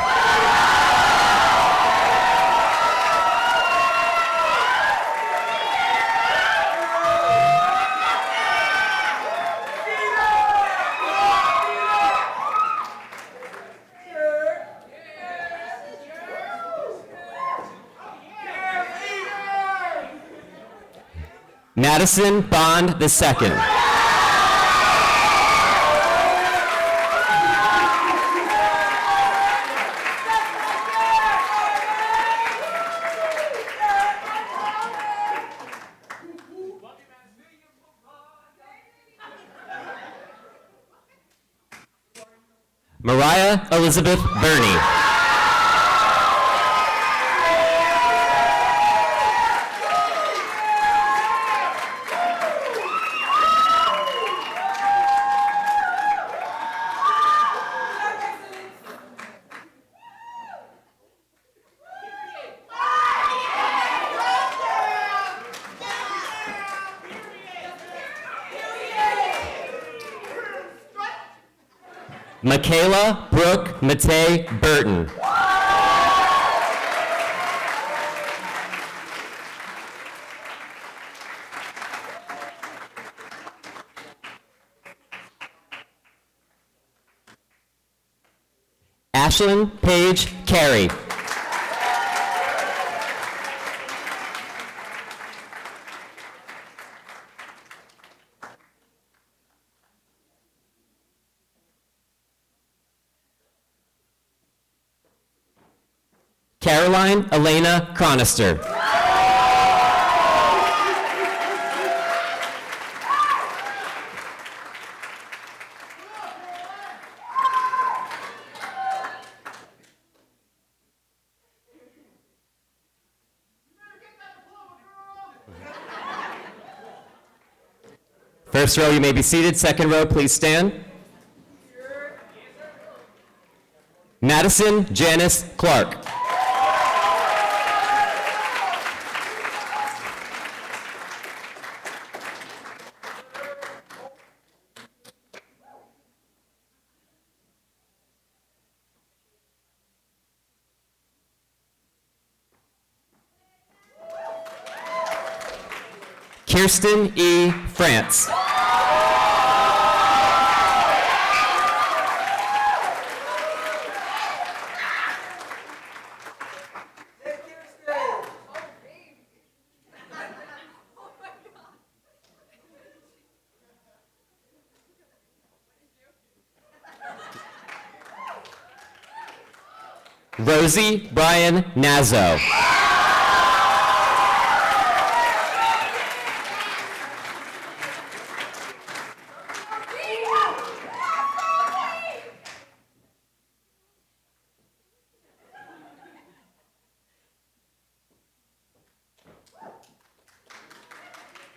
Madison Bond II. Mariah Elizabeth Burney. Michaela Brooke Matei Burton. Ashlyn Paige Carey. Caroline Elena Cronister. First row, you may be seated. Second row, please stand. Madison Janice Clark. Kirsten E. France. Rosie Brian Nazo.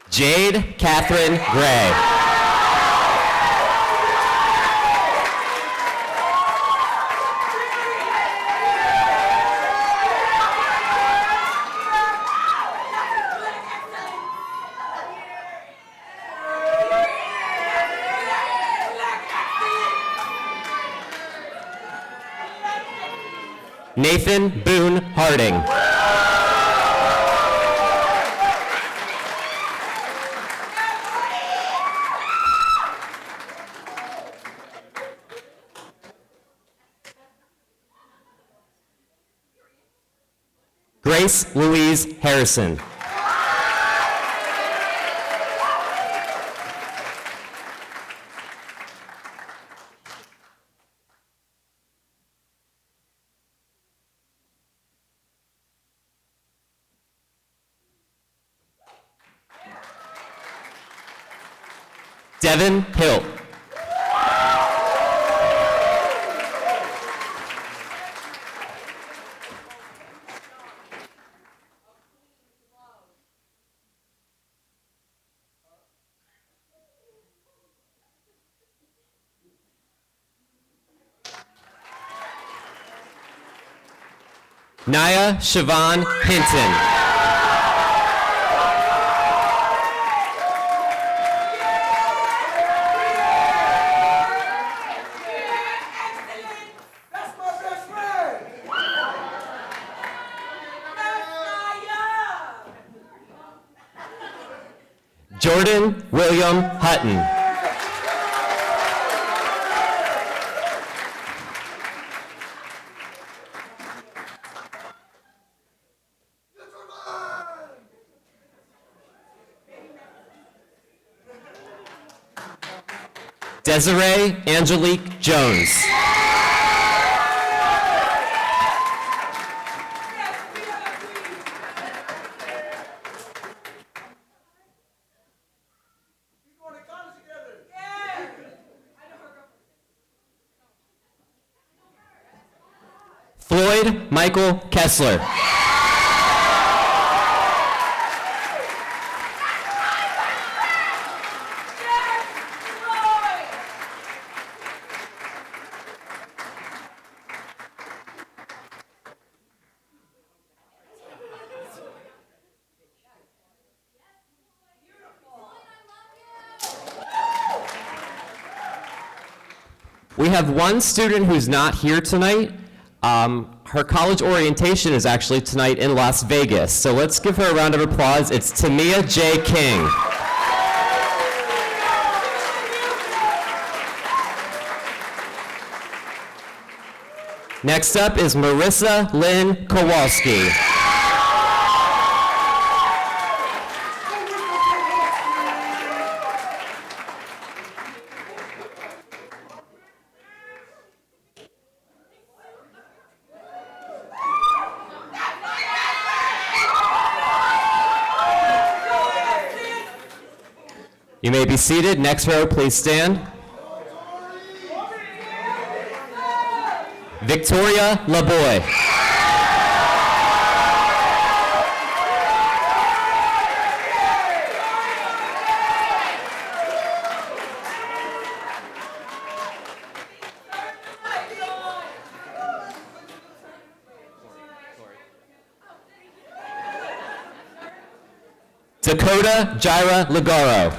Jade Catherine Gray. Nathan Boone Harding. Grace Louise Harrison. Devin Hill. Naya Siobhan Hinton. Jordan William Hutton. Desiree Angelique Jones. Floyd Michael Kessler. We have one student who's not here tonight. Her college orientation is actually tonight in Las Vegas. So let's give her a round of applause. It's Tamia J. King. Next up is Marissa Lynn Kowalski. You may be seated. Next row, please stand. Victoria LaBoy. Dakota Jaira Ligaro.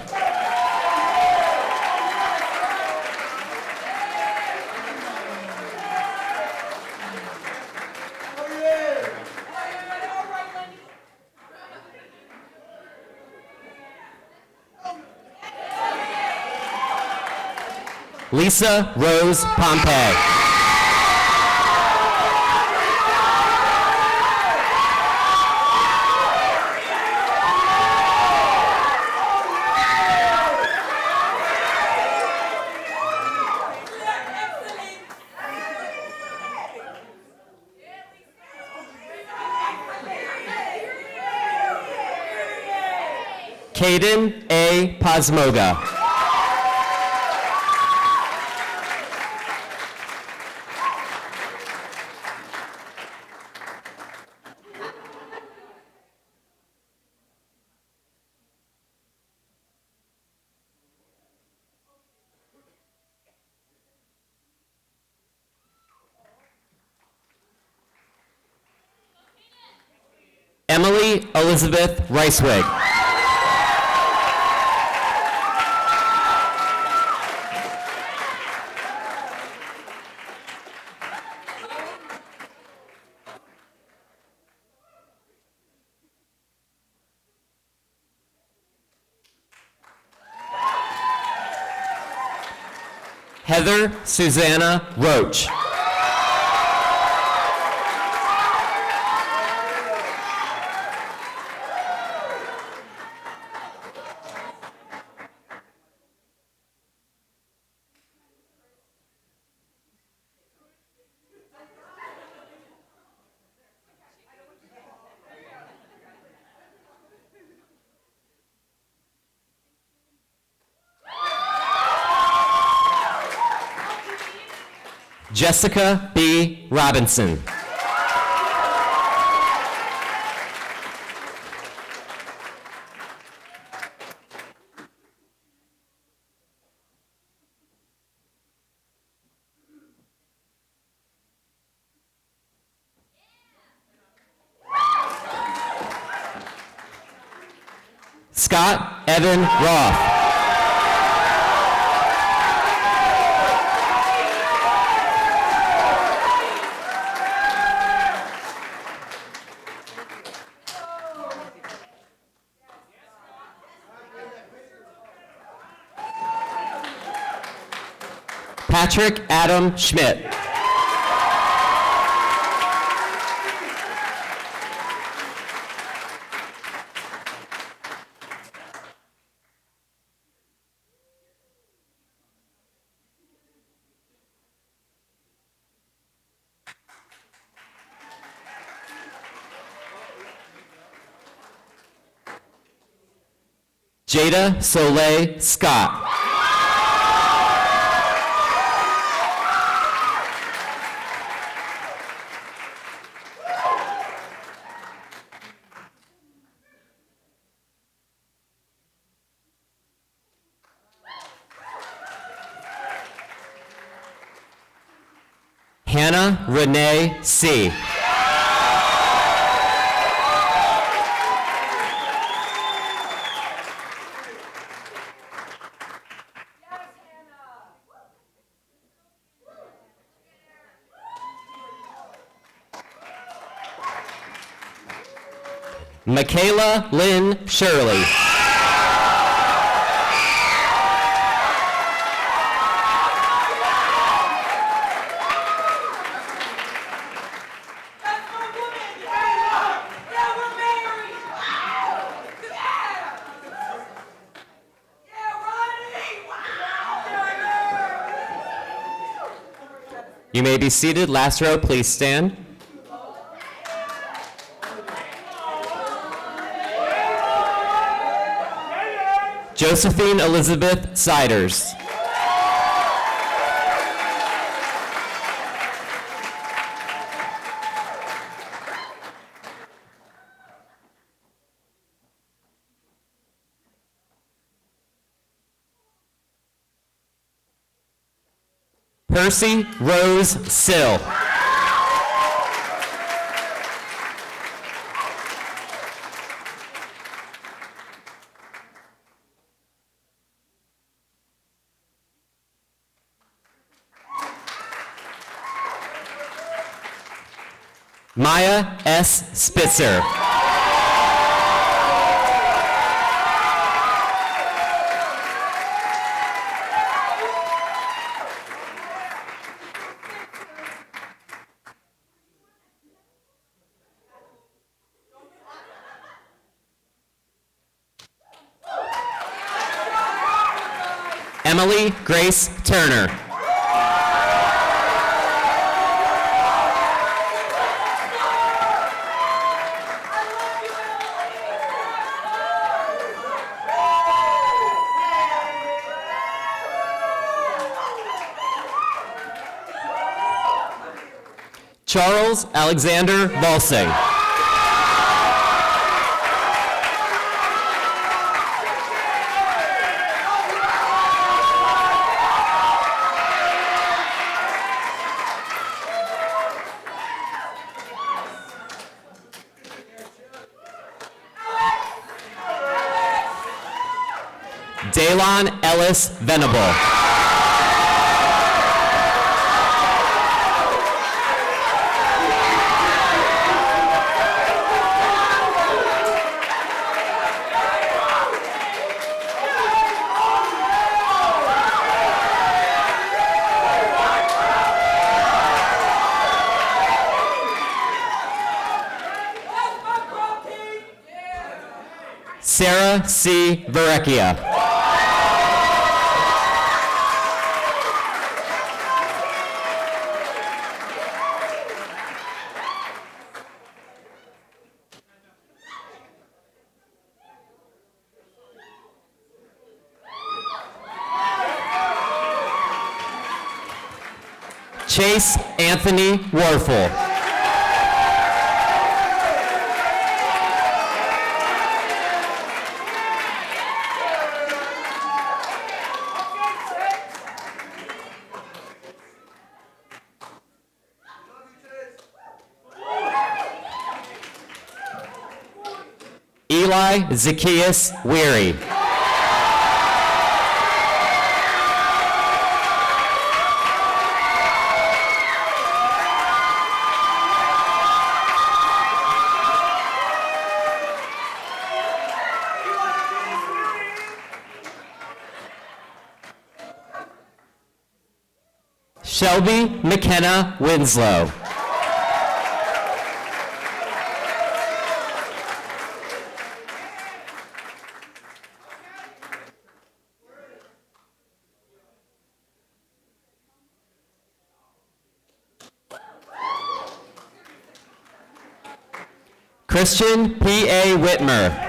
Lisa Rose Pompey. Caden A. Pasmoga. Emily Elizabeth Ricewig. Heather Susanna Roach. Jessica B. Robinson. Scott Evan Roth. Patrick Adam Schmidt. Jada Soleil Scott. Hannah Renee C. Michaela Lynn Shirley. You may be seated. Last row, please stand. Josephine Elizabeth Siders. Percy Rose Sill. Maya S. Spitzer. Emily Grace Turner. Charles Alexander Volsing. Daylon Ellis Venable. Sarah C. Varecchia. Chase Anthony Warfel. Eli Zacchaeus Weary. Shelby McKenna Winslow. Christian P.A. Whitmer.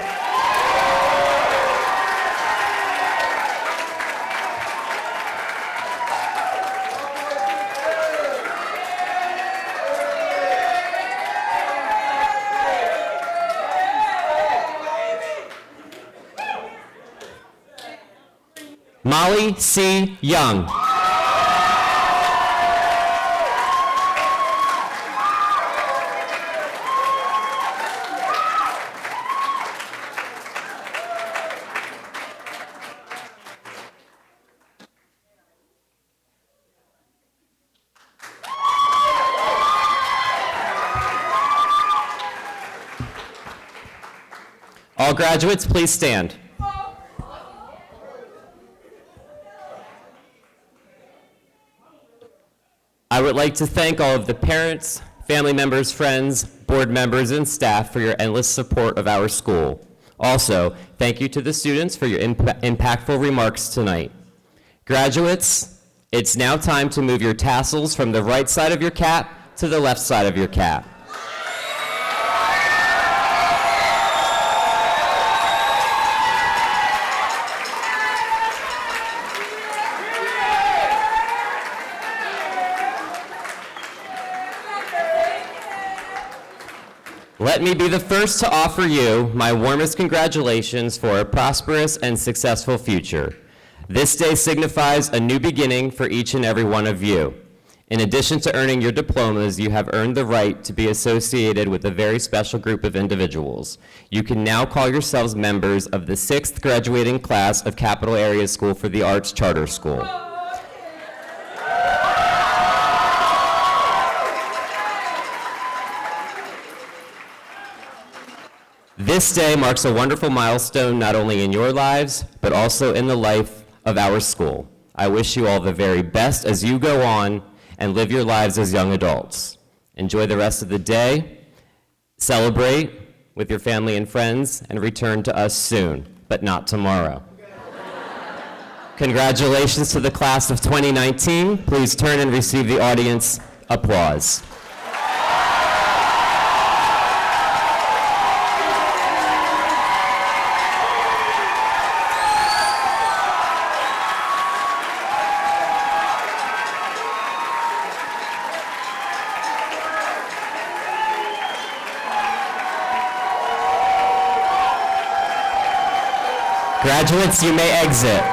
Molly C. Young. All graduates, please stand. I would like to thank all of the parents, family members, friends, board members, and staff for your endless support of our school. Also, thank you to the students for your impactful remarks tonight. Graduates, it's now time to move your tassels from the right side of your cap to the left side of your cap. Let me be the first to offer you my warmest congratulations for a prosperous and successful future. This day signifies a new beginning for each and every one of you. In addition to earning your diplomas, you have earned the right to be associated with a very special group of individuals. You can now call yourselves members of the 6th graduating class of Capital Area School for the Arts Charter School. This day marks a wonderful milestone not only in your lives, but also in the life of our school. I wish you all the very best as you go on and live your lives as young adults. Enjoy the rest of the day, celebrate with your family and friends, and return to us soon, but not tomorrow. Congratulations to the class of 2019. Please turn and receive the audience applause. Graduates, you may exit.